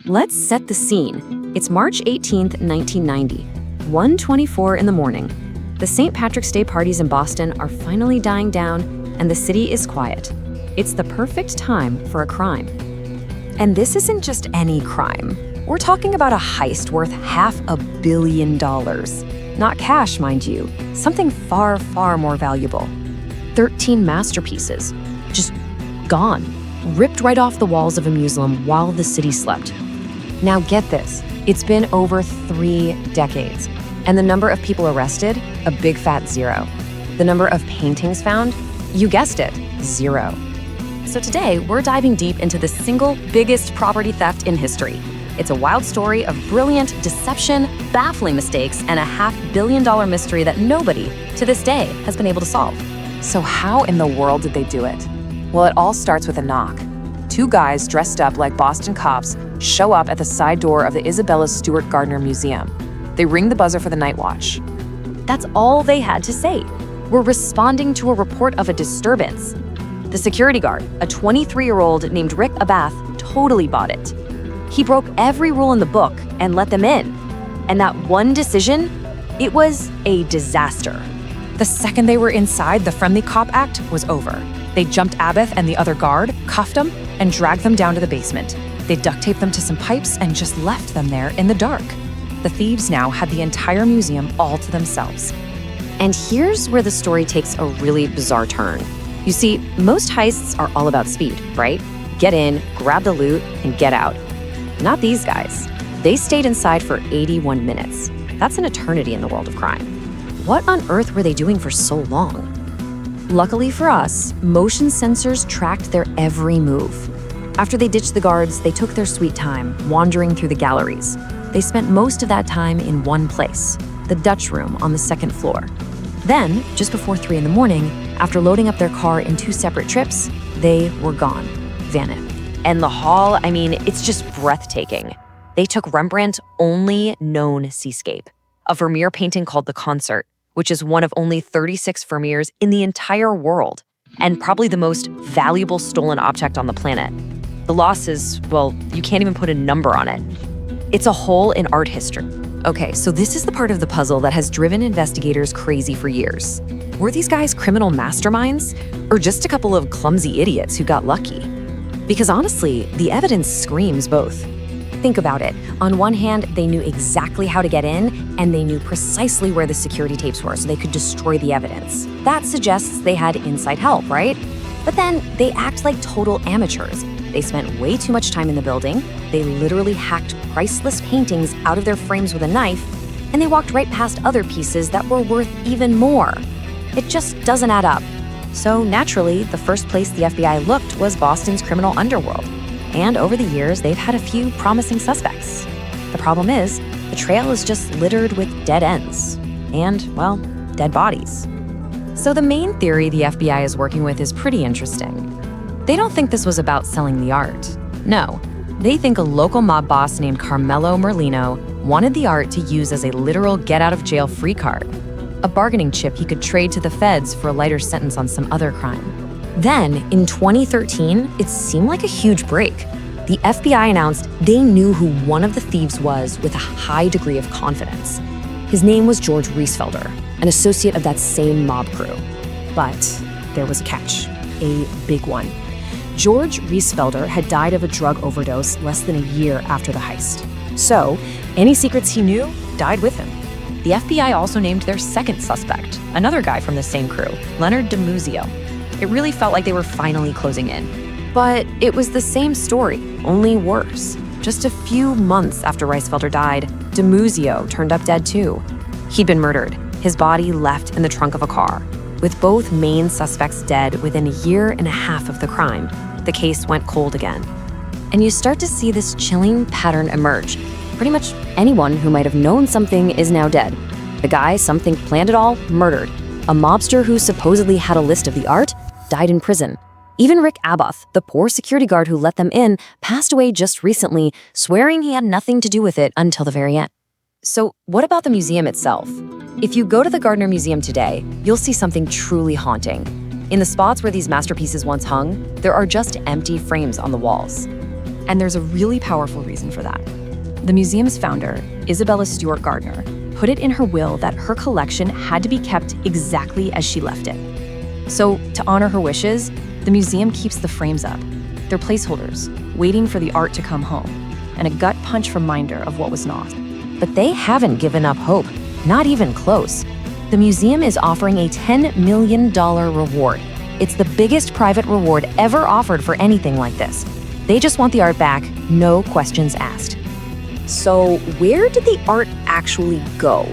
Let's set the scene. It's March 18th, 1990, 1:24 in the morning. The St. Patrick's Day parties in Boston are finally dying down, and the city is quiet. It's the perfect time for a crime. And this isn't just any crime. We're talking about a heist worth $500 million. Not cash, mind you, something far, far more valuable. 13 masterpieces, just gone, ripped right off the walls of a museum while the city slept. Now get this, it's been over 3 decades, and the number of people arrested, a big fat 0. The number of paintings found, you guessed it, 0. So today, we're diving deep into the single biggest property theft in history. It's a wild story of brilliant deception, baffling mistakes, and a $500 million mystery that nobody, to this day, has been able to solve. So how in the world did they do it? Well, it all starts with a knock. 2 guys dressed up like Boston cops show up at the side door of the Isabella Stewart Gardner Museum. They ring the buzzer for the night watch. That's all they had to say. We're responding to a report of a disturbance. The security guard, a 23-year-old named Rick Abath, totally bought it. He broke every rule in the book and let them in. And that one decision, it was a disaster. The second they were inside, the friendly cop act was over. They jumped Abath and the other guard, cuffed them, and dragged them down to the basement. They duct taped them to some pipes and just left them there in the dark. The thieves now had the entire museum all to themselves. And here's where the story takes a really bizarre turn. You see, most heists are all about speed, right? Get in, grab the loot, and get out. Not these guys. They stayed inside for 81 minutes. That's an eternity in the world of crime. What on earth were they doing for so long? Luckily for us, motion sensors tracked their every move. After they ditched the guards, they took their sweet time, wandering through the galleries. They spent most of that time in one place, the Dutch room on the 2nd floor. Then, just before 3 in the morning, after loading up their car in 2 separate trips, they were gone, vanished. And the hall, it's just breathtaking. They took Rembrandt's only known seascape, a Vermeer painting called The Concert, which is one of only 36 Vermeers in the entire world, and probably the most valuable stolen object on the planet. The loss is, well, you can't even put a number on it. It's a hole in art history. Okay, so this is the part of the puzzle that has driven investigators crazy for years. Were these guys criminal masterminds, or just a couple of clumsy idiots who got lucky? Because honestly, the evidence screams both. Think about it. On one hand, they knew exactly how to get in, and they knew precisely where the security tapes were so they could destroy the evidence. That suggests they had inside help, right? But then they act like total amateurs. They spent way too much time in the building, they literally hacked priceless paintings out of their frames with a knife, and they walked right past other pieces that were worth even more. It just doesn't add up. So naturally, the first place the FBI looked was Boston's criminal underworld. And over the years, they've had a few promising suspects. The problem is, the trail is just littered with dead ends. And, well, dead bodies. So the main theory the FBI is working with is pretty interesting. They don't think this was about selling the art. No, they think a local mob boss named Carmelo Merlino wanted the art to use as a literal get-out-of-jail-free card, a bargaining chip he could trade to the feds for a lighter sentence on some other crime. Then, in 2013, it seemed like a huge break. The FBI announced they knew who one of the thieves was with a high degree of confidence. His name was George Reissfelder, an associate of that same mob crew. But there was a catch, a big one. George Reissfelder had died of a drug overdose less than a year after the heist. So, any secrets he knew died with him. The FBI also named their second suspect, another guy from the same crew, Leonard DiMuzio. It really felt like they were finally closing in. But it was the same story, only worse. Just a few months after Reissfelder died, DiMuzio turned up dead too. He'd been murdered, his body left in the trunk of a car. With both main suspects dead within a year and a half of the crime, the case went cold again. And you start to see this chilling pattern emerge. Pretty much anyone who might have known something is now dead. The guy some think planned it all, murdered. A mobster who supposedly had a list of the art, died in prison. Even Rick Abath, the poor security guard who let them in, passed away just recently, swearing he had nothing to do with it until the very end. So what about the museum itself? If you go to the Gardner Museum today, you'll see something truly haunting. In the spots where these masterpieces once hung, there are just empty frames on the walls. And there's a really powerful reason for that. The museum's founder, Isabella Stewart Gardner, put it in her will that her collection had to be kept exactly as she left it. So, to honor her wishes, the museum keeps the frames up. They're placeholders, waiting for the art to come home, and a gut punch reminder of what was not. But they haven't given up hope, not even close. The museum is offering a $10 million reward. It's the biggest private reward ever offered for anything like this. They just want the art back, no questions asked. So, where did the art actually go?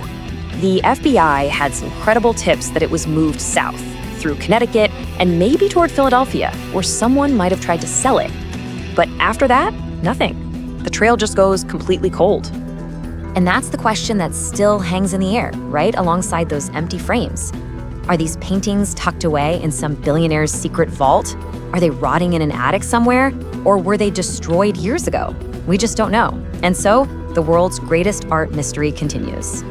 The FBI had some credible tips that it was moved south, through Connecticut, and maybe toward Philadelphia, where someone might have tried to sell it. But after that, nothing. The trail just goes completely cold. And that's the question that still hangs in the air, right alongside those empty frames. Are these paintings tucked away in some billionaire's secret vault? Are they rotting in an attic somewhere? Or were they destroyed years ago? We just don't know. And so, the world's greatest art mystery continues.